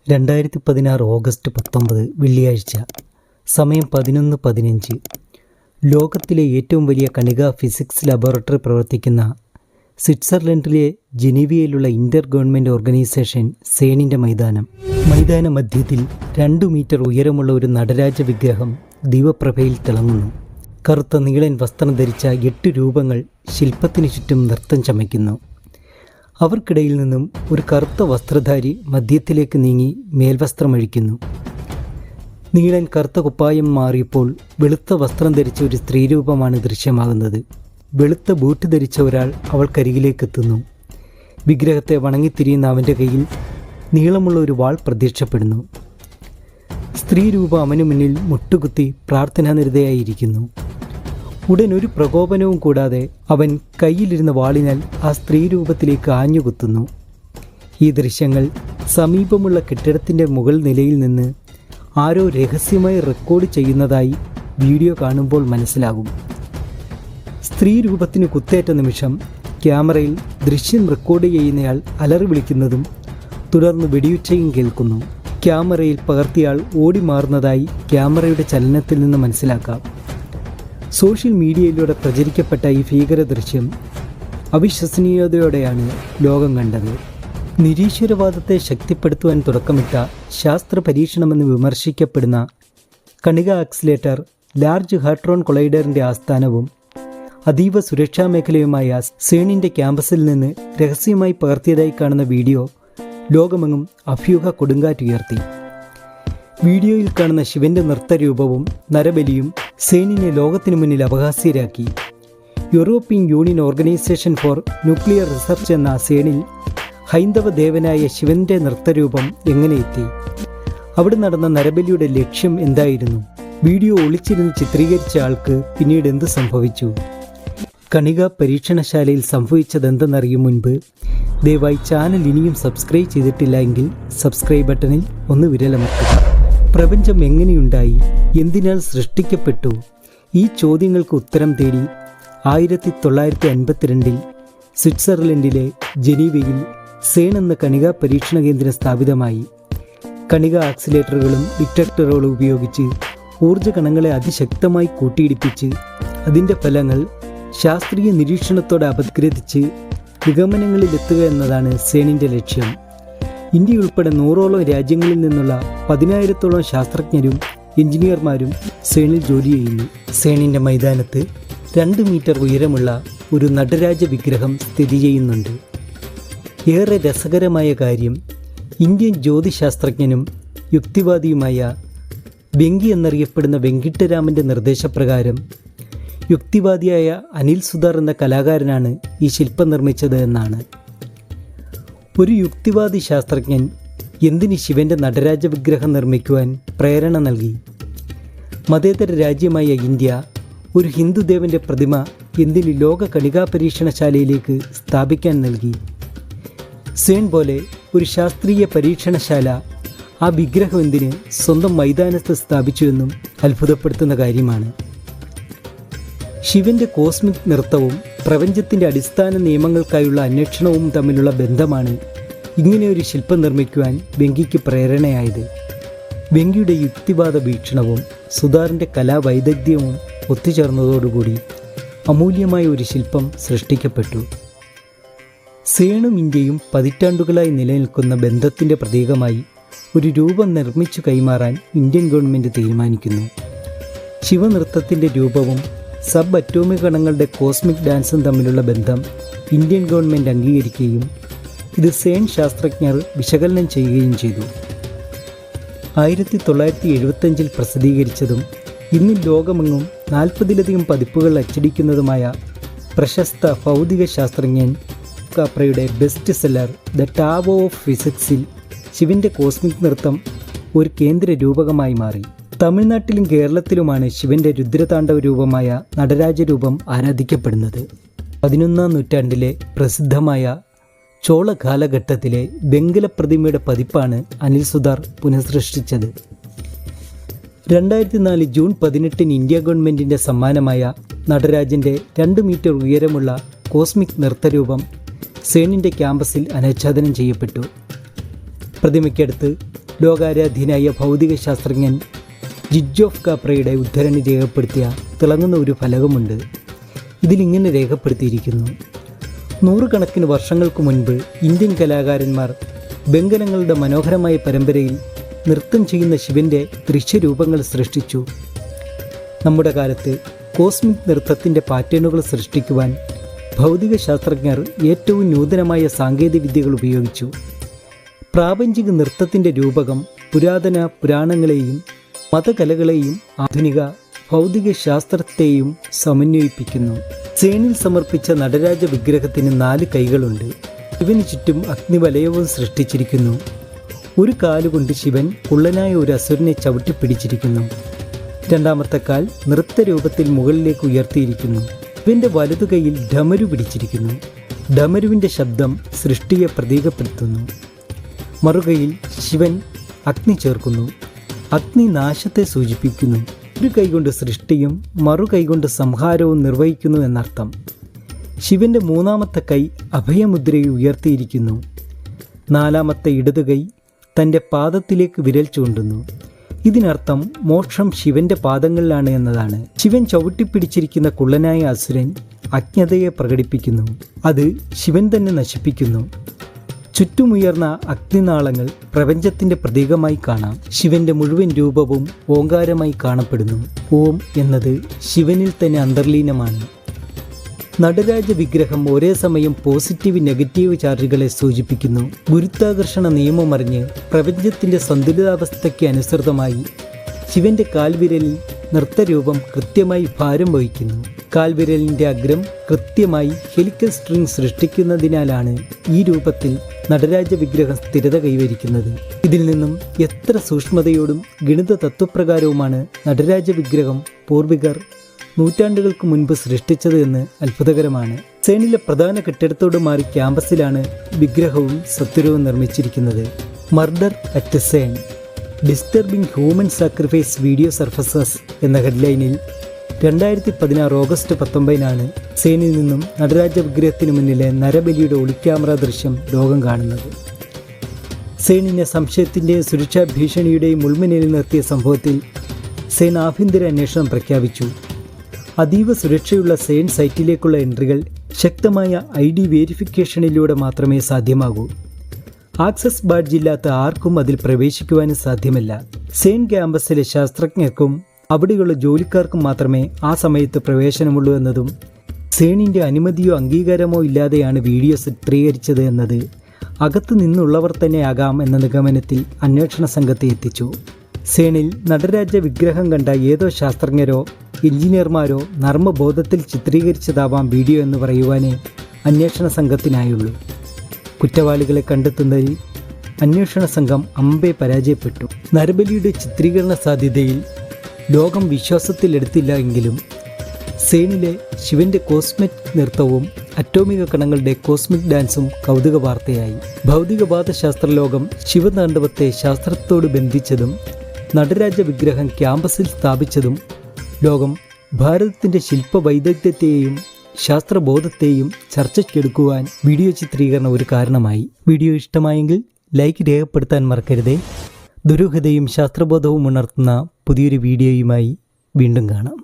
2016 August 19 വെള്ളിയാഴ്ച. സമയം 11:15. ലോകത്തിലെ ഏറ്റവും വലിയ കണിക ഫിസിക്സ് ലബോറട്ടറി പ്രവർത്തിക്കുന്ന സ്വിറ്റ്സർലൻഡിലെ ജനീവയിലുള്ള ഇന്റർ ഗവൺമെൻറ് ഓർഗനൈസേഷൻ സേണിൻ്റെ മൈതാന മധ്യത്തിൽ 2 മീറ്റർ ഉയരമുള്ള ഒരു നടരാജ വിഗ്രഹം ദീപപ്രഭയിൽ തിളങ്ങുന്നു. കറുത്ത നീളൻ വസ്ത്രം ധരിച്ച 8 രൂപങ്ങൾ ശില്പത്തിനു ചുറ്റും നൃത്തം ചമയ്ക്കുന്നു. അവർക്കിടയിൽ നിന്നും ഒരു കറുത്ത വസ്ത്രധാരി മധ്യത്തിലേക്ക് നീങ്ങി മേൽവസ്ത്രമഴിക്കുന്നു. നീളൻ കറുത്ത കുപ്പായം മാറിയപ്പോൾ വെളുത്ത വസ്ത്രം ധരിച്ച ഒരു സ്ത്രീരൂപമാണ് ദൃശ്യമാകുന്നത്. വെളുത്ത ബൂട്ട് ധരിച്ച ഒരാൾ അവൾക്കരികിലേക്ക് എത്തുന്നു. വിഗ്രഹത്തെ വണങ്ങിത്തിരിയുന്ന അവൻ്റെ കയ്യിൽ നീളമുള്ള ഒരു വാൾ പ്രത്യക്ഷപ്പെടുന്നു. സ്ത്രീരൂപം അവനു മുന്നിൽ മുട്ടുകുത്തി പ്രാർത്ഥനാനിരതയായിരിക്കുന്നു. ഉടൻ ഒരു പ്രകോപനവും കൂടാതെ അവൻ കയ്യിലിരുന്ന വാളിനാൽ ആ സ്ത്രീരൂപത്തിലേക്ക് ആഞ്ഞുകുത്തുന്നു. ഈ ദൃശ്യങ്ങൾ സമീപമുള്ള കെട്ടിടത്തിൻ്റെ മുകൾ നിലയിൽ നിന്ന് ആരോ രഹസ്യമായി റെക്കോർഡ് ചെയ്യുന്നതായി വീഡിയോ കാണുമ്പോൾ മനസ്സിലാകും. സ്ത്രീരൂപത്തിന് കുത്തേറ്റ നിമിഷം ക്യാമറയിൽ ദൃശ്യം റെക്കോർഡ് ചെയ്യുന്നയാൾ അലറി വിളിക്കുന്നതും തുടർന്ന് വെടിയുച്ചയും കേൾക്കുന്നു. ക്യാമറയിൽ പകർത്തിയാൾ ഓടി മാറുന്നതായി ക്യാമറയുടെ ചലനത്തിൽ നിന്ന് മനസ്സിലാക്കാം. സോഷ്യൽ മീഡിയയിലൂടെ പ്രചരിക്കപ്പെട്ട ഈ ഭീകര ദൃശ്യം അവിശ്വസനീയതയോടെയാണ് ലോകം കണ്ടത്. നിരീശ്വരവാദത്തെ ശക്തിപ്പെടുത്തുവാൻ തുടക്കമിട്ട ശാസ്ത്ര പരീക്ഷണമെന്ന് വിമർശിക്കപ്പെടുന്ന കണിക ആക്സിലേറ്റർ ലാർജ് ഹാഡ്രോൺ കൊളൈഡറിൻ്റെ ആസ്ഥാനവും അതീവ സുരക്ഷാ മേഖലയുമായ സേണിൻ്റെ ക്യാമ്പസിൽ നിന്ന് രഹസ്യമായി പകർത്തിയതായി കാണുന്ന വീഡിയോ ലോകമെങ്ങും അഭ്യൂഹ കൊടുങ്കാറ്റുയർത്തി. വീഡിയോയിൽ കാണുന്ന ശിവന്റെ നൃത്തരൂപവും നരബലിയും സേണിനെ ലോകത്തിനു മുന്നിൽ അപഹാസ്യരാക്കി. European Union Organisation for Nuclear Research എന്ന സേണിൽ ഹൈന്ദവ ദേവനായ ശിവന്റെ നൃത്തരൂപം എങ്ങനെ എത്തി? അവിടെ നടന്ന നരബലിയുടെ ലക്ഷ്യം എന്തായിരുന്നു? വീഡിയോ ഒളിച്ചിരുന്ന് ചിത്രീകരിച്ച ആൾക്ക് പിന്നീട് എന്ത് സംഭവിച്ചു? കണിക പരീക്ഷണശാലയിൽ സംഭവിച്ചതെന്തെന്നറിയും മുൻപ് ദയവായി ചാനൽ ഇനിയും സബ്സ്ക്രൈബ് ചെയ്തിട്ടില്ല എങ്കിൽ സബ്സ്ക്രൈബ് ബട്ടണിൽ ഒന്ന് വിരലമർത്തുക. പ്രപഞ്ചം എങ്ങനെയുണ്ടായി? എന്തിനാൽ സൃഷ്ടിക്കപ്പെട്ടു? ഈ ചോദ്യങ്ങൾക്ക് ഉത്തരം തേടി 1952 സ്വിറ്റ്സർലൻഡിലെ ജനീവയിൽ സേൺ എന്ന കണിക പരീക്ഷണ കേന്ദ്രം സ്ഥാപിതമായി. കണിക ആക്സിലേറ്ററുകളും ഡിറ്റക്ടറുകളും ഉപയോഗിച്ച് ഊർജ്ജ കണങ്ങളെ അതിശക്തമായി കൂട്ടിയിടിപ്പിച്ച് അതിൻ്റെ ഫലങ്ങൾ ശാസ്ത്രീയ നിരീക്ഷണത്തോടെ അപഗ്രഥിച്ച് നിഗമനങ്ങളിലെത്തുക എന്നതാണ് സേണിൻ്റെ ലക്ഷ്യം. ഇന്ത്യ ഉൾപ്പെടെ 100ഓളം രാജ്യങ്ങളിൽ നിന്നുള്ള 10,000-ഓളം ശാസ്ത്രജ്ഞരും എഞ്ചിനീയർമാരും സേണിൽ ജോലി ചെയ്യുന്നു. സേണിൻ്റെ മൈതാനത്ത് 2 മീറ്റർ ഉയരമുള്ള ഒരു നടരാജ വിഗ്രഹം സ്ഥിതി ചെയ്യുന്നുണ്ട്. ഏറെ രസകരമായ കാര്യം, ഇന്ത്യൻ ജ്യോതിശാസ്ത്രജ്ഞനും യുക്തിവാദിയുമായ വെങ്കി എന്നറിയപ്പെടുന്ന വെങ്കിട്ടരാമൻ്റെ നിർദ്ദേശപ്രകാരം യുക്തിവാദിയായ അനിൽ സുധാർ എന്ന കലാകാരനാണ് ഈ ശില്പം നിർമ്മിച്ചത് എന്നാണ്. ഒരു യുക്തിവാദി ശാസ്ത്രജ്ഞൻ എന്തിന് ശിവന്റെ നടരാജ വിഗ്രഹം നിർമ്മിക്കുവാൻ പ്രേരണ നൽകി? മതേതര രാജ്യമായ ഇന്ത്യ ഒരു ഹിന്ദുദേവന്റെ പ്രതിമ എന്തിന് ലോക കണികാ പരീക്ഷണശാലയിലേക്ക് സ്ഥാപിക്കാൻ നൽകി? സേൺ പോലെ ഒരു ശാസ്ത്രീയ പരീക്ഷണശാല ആ വിഗ്രഹം എന്തിന് സ്വന്തം മൈതാനത്ത് സ്ഥാപിച്ചുവെന്നും അത്ഭുതപ്പെടുത്തുന്ന കാര്യമാണ്. ശിവന്റെ കോസ്മിക് നൃത്തവും പ്രപഞ്ചത്തിൻ്റെ അടിസ്ഥാന നിയമങ്ങൾക്കായുള്ള അന്വേഷണവും തമ്മിലുള്ള ബന്ധമാണ് ഇങ്ങനെയൊരു ശില്പം നിർമ്മിക്കുവാൻ വെങ്കിക്ക് പ്രേരണയായത്. വെങ്കിയുടെ യുക്തിവാദ വീക്ഷണവും സുധാറിൻ്റെ കലാവൈദഗ്ധ്യവും ഒത്തുചേർന്നതോടുകൂടി അമൂല്യമായ ഒരു ശില്പം സൃഷ്ടിക്കപ്പെട്ടു. സേണും ഇന്ത്യയും പതിറ്റാണ്ടുകളായി നിലനിൽക്കുന്ന ബന്ധത്തിൻ്റെ പ്രതീകമായി ഒരു രൂപം നിർമ്മിച്ചു കൈമാറാൻ ഇന്ത്യൻ ഗവൺമെൻറ് തീരുമാനിക്കുന്നു. ശിവനൃത്തത്തിൻ്റെ രൂപവും സബ് അറ്റോമിക് കണങ്ങളുടെ കോസ്മിക് ഡാൻസും തമ്മിലുള്ള ബന്ധം ഇന്ത്യൻ ഗവൺമെൻറ് അംഗീകരിക്കുകയും ഇത് സേൺ ശാസ്ത്രജ്ഞർ വിശകലനം ചെയ്യുകയും ചെയ്തു. 1975 പ്രസിദ്ധീകരിച്ചതും ഇന്ന് ലോകമെങ്ങും 40-ലധികം പതിപ്പുകൾ അച്ചടിക്കുന്നതുമായ പ്രശസ്ത ഭൗതിക ശാസ്ത്രജ്ഞൻ കാപ്രയുടെ ബെസ്റ്റ് സെല്ലർ ദ ടാവോ ഓഫ് ഫിസിക്സിൽ ശിവന്റെ കോസ്മിക് നൃത്തം ഒരു കേന്ദ്ര രൂപകമായി മാറി. തമിഴ്നാട്ടിലും കേരളത്തിലുമാണ് ശിവന്റെ രുദ്രതാണ്ഡവ രൂപമായ നടരാജരൂപം ആരാധിക്കപ്പെടുന്നത്. 11-ാം നൂറ്റാണ്ടിലെ പ്രസിദ്ധമായ ചോള കാലഘട്ടത്തിലെ വെങ്കല പ്രതിമയുടെ പതിപ്പാണ് അനിൽ സുധാർ പുനഃസൃഷ്ടിച്ചത്. 2004 ജൂൺ 18 ഇന്ത്യ ഗവൺമെൻറ്റിൻ്റെ സമ്മാനമായ നടരാജൻ്റെ 2 മീറ്റർ ഉയരമുള്ള കോസ്മിക് നൃത്തരൂപം സേണിൻ്റെ ക്യാമ്പസിൽ അനാച്ഛാദനം ചെയ്യപ്പെട്ടു. പ്രതിമയ്ക്കടുത്ത് ലോകാരാധ്യനായ ഭൗതിക ശാസ്ത്രജ്ഞൻ ജിജോഫ് കാപ്രയുടെ ഉദ്ധരണി രേഖപ്പെടുത്തിയ തിളങ്ങുന്ന ഒരു ഫലകമുണ്ട്. ഇതിലിങ്ങനെ രേഖപ്പെടുത്തിയിരിക്കുന്നു: നൂറുകണക്കിന് വർഷങ്ങൾക്ക് മുൻപ് ഇന്ത്യൻ കലാകാരന്മാർ ബംഗനങ്ങളുടെ മനോഹരമായ പരമ്പരയിൽ നൃത്തം ചെയ്യുന്ന ശിവൻ്റെ ദൃശ്യരൂപങ്ങൾ സൃഷ്ടിച്ചു. നമ്മുടെ കാലത്ത് കോസ്മിക് നൃത്തത്തിൻ്റെ പാറ്റേണുകൾ സൃഷ്ടിക്കുവാൻ ഭൗതിക ശാസ്ത്രജ്ഞർ ഏറ്റവും നൂതനമായ സാങ്കേതിക വിദ്യകൾ ഉപയോഗിച്ചു. പ്രാപഞ്ചിക നൃത്തത്തിൻ്റെ രൂപകം പുരാതന പുരാണങ്ങളെയും മതകലകളെയും ആധുനിക ഭൗതിക ശാസ്ത്രത്തെയും സമന്വയിപ്പിക്കുന്നു. സേണിൽ സമർപ്പിച്ച നടരാജ വിഗ്രഹത്തിന് 4 കൈകളുണ്ട്. ശിവന് ചുറ്റും അഗ്നിവലയവും സൃഷ്ടിച്ചിരിക്കുന്നു. ഒരു കാലുകൊണ്ട് ശിവൻ കുള്ളനായ ഒരു അസുരനെ ചവിട്ടിപ്പിടിച്ചിരിക്കുന്നു. രണ്ടാമത്തെ കാൽ നൃത്തരൂപത്തിൽ മുകളിലേക്ക് ഉയർത്തിയിരിക്കുന്നു. ശിവന്റെ വലതു കൈയിൽ ഡമരു പിടിച്ചിരിക്കുന്നു. ഡമരുവിൻ്റെ ശബ്ദം സൃഷ്ടിയെ പ്രതീകപ്പെടുത്തുന്നു. മറുകൈയിൽ ശിവൻ അഗ്നി ചേർക്കുന്നു. അഗ്നി നാശത്തെ സൂചിപ്പിക്കുന്നു. ഒരു കൈകൊണ്ട് സൃഷ്ടിയും മറുകൈകൊണ്ട് സംഹാരവും നിർവഹിക്കുന്നു എന്നർത്ഥം. ശിവന്റെ 3ാമത്തെ കൈ അഭയമുദ്രയെ ഉയർത്തിയിരിക്കുന്നു. 4ാമത്തെ ഇടതു കൈ തൻ്റെ പാദത്തിലേക്ക് വിരൽ ചൂണ്ടുന്നു. ഇതിനർത്ഥം മോക്ഷം ശിവന്റെ പാദങ്ങളിലാണ് എന്നതാണ്. ശിവൻ ചവിട്ടിപ്പിടിച്ചിരിക്കുന്ന കുള്ളനായ അസുരൻ അജ്ഞതയെ പ്രകടിപ്പിക്കുന്നു. അത് ശിവൻ തന്നെ നശിപ്പിക്കുന്നു. ചുറ്റുമുയർന്ന അഗ്നിനാളങ്ങൾ പ്രപഞ്ചത്തിൻ്റെ പ്രതീകമായി കാണാം. ശിവന്റെ മുഴുവൻ രൂപവും ഓങ്കാരമായി കാണപ്പെടുന്നു. ഓം എന്നത് ശിവനിൽ തന്നെ അന്തർലീനമാണ്. നടരാജ വിഗ്രഹം ഒരേ സമയം പോസിറ്റീവ് നെഗറ്റീവ് ചാർജുകളെ സൂചിപ്പിക്കുന്നു. ഗുരുത്വാകർഷണ നിയമം അറിഞ്ഞ് പ്രപഞ്ചത്തിൻ്റെ സന്തുലിതാവസ്ഥയ്ക്ക് അനുസൃതമായി ശിവന്റെ കാൽവിരലിൽ നൃത്തരൂപം കൃത്യമായി ഭാരം വഹിക്കുന്നു. കാൽവിരലിൻ്റെ അഗ്രം കൃത്യമായി ഹെലിക്കൽ സ്ട്രിംഗ് സൃഷ്ടിക്കുന്നതിനാലാണ് ഈ രൂപത്തിൽ നടരാജ വിഗ്രഹം സ്ഥിരത കൈവരിക്കുന്നത്. ഇതിൽ നിന്നും എത്ര സൂക്ഷ്മതയോടും ഗണിത തത്വപ്രകാരവുമാണ് നടരാജ വിഗ്രഹം പൂർവികർ നൂറ്റാണ്ടുകൾക്ക് മുൻപ് സൃഷ്ടിച്ചത് എന്ന് അത്ഭുതകരമാണ്. സേണിലെ പ്രധാന കെട്ടിടത്തോട് മാറി ക്യാമ്പസിലാണ് വിഗ്രഹവും സത്വരവും നിർമ്മിച്ചിരിക്കുന്നത്. Murder at CERN, disturbing human sacrifice video surfaces എന്ന ഹെഡ്ലൈനിൽ 2016 ഓഗസ്റ്റ് 19 സേണിൽ നിന്നും നടരാജ വിഗ്രഹത്തിന് മുന്നിലെ നരബലിയുടെ ഒളിക്യാമറ ദൃശ്യം ലോകം കാണുന്നത്. സേണിനെ സംശയത്തിൻ്റെയും സുരക്ഷാ ഭീഷണിയുടെയും മുൾമുനയിൽ നിർത്തിയ സംഭവത്തിൽ സേൺ ആഭ്യന്തര അന്വേഷണം പ്രഖ്യാപിച്ചു. അതീവ സുരക്ഷയുള്ള സേൺ സൈറ്റിലേക്കുള്ള എൻട്രികൾ ശക്തമായ ID വേരിഫിക്കേഷനിലൂടെ മാത്രമേ സാധ്യമാകൂ. ആക്സസ് ബാഡ്ജ് ഇല്ലാത്ത ആർക്കും അതിൽ പ്രവേശിക്കുവാനും സാധ്യമല്ല. സേൺ ക്യാമ്പസിലെ ശാസ്ത്രജ്ഞർക്കും അവിടെയുള്ള ജോലിക്കാർക്കും മാത്രമേ ആ സമയത്ത് പ്രവേശനമുള്ളൂ എന്നതും സേണിൻ്റെ അനുമതിയോ അംഗീകാരമോ ഇല്ലാതെയാണ് വീഡിയോ ചിത്രീകരിച്ചത് എന്നത് അകത്തു നിന്നുള്ളവർ തന്നെയാകാം എന്ന നിഗമനത്തിൽ അന്വേഷണ സംഘത്തെ എത്തിച്ചു. സേണിൽ നടരാജ വിഗ്രഹം കണ്ട ഏതോ ശാസ്ത്രജ്ഞരോ എഞ്ചിനീയർമാരോ നർമ്മബോധത്തിൽ ചിത്രീകരിച്ചതാവാം വീഡിയോ എന്ന് പറയുവാനേ അന്വേഷണ സംഘത്തിനായുള്ളൂ. കുറ്റവാളികളെ കണ്ടെത്തുന്നതിൽ അന്വേഷണ സംഘം അമ്പെ പരാജയപ്പെട്ടു. നരബലിയുടെ ചിത്രീകരണ സാധ്യതയിൽ ലോകം വിശ്വാസത്തിലെടുത്തില്ല എങ്കിലും സേണിലെ ശിവന്റെ കോസ്മിക് നൃത്തവും അറ്റോമിക കണങ്ങളുടെ കോസ്മിക് ഡാൻസും കൗതുക വാർത്തയായി. ഭൗതികവാദ ശാസ്ത്രലോകം ശിവതാണ്ഡവത്തെ ശാസ്ത്രത്തോട് ബന്ധിച്ചതും നടരാജ വിഗ്രഹം ക്യാമ്പസിൽ സ്ഥാപിച്ചതും ലോകം ഭാരതത്തിൻ്റെ ശില്പവൈദഗ്ധ്യത്തെയും ശാസ്ത്രബോധത്തെയും ചർച്ചയ്ക്കെടുക്കുവാൻ വീഡിയോ ചിത്രീകരണം ഒരു കാരണമായി. വീഡിയോ ഇഷ്ടമായെങ്കിൽ ലൈക്ക് രേഖപ്പെടുത്താൻ മറക്കരുതേ. ദുരൂഹതയും ശാസ്ത്രബോധവും ഉണർത്തുന്ന പുതിയൊരു വീഡിയോയുമായി വീണ്ടും കാണാം.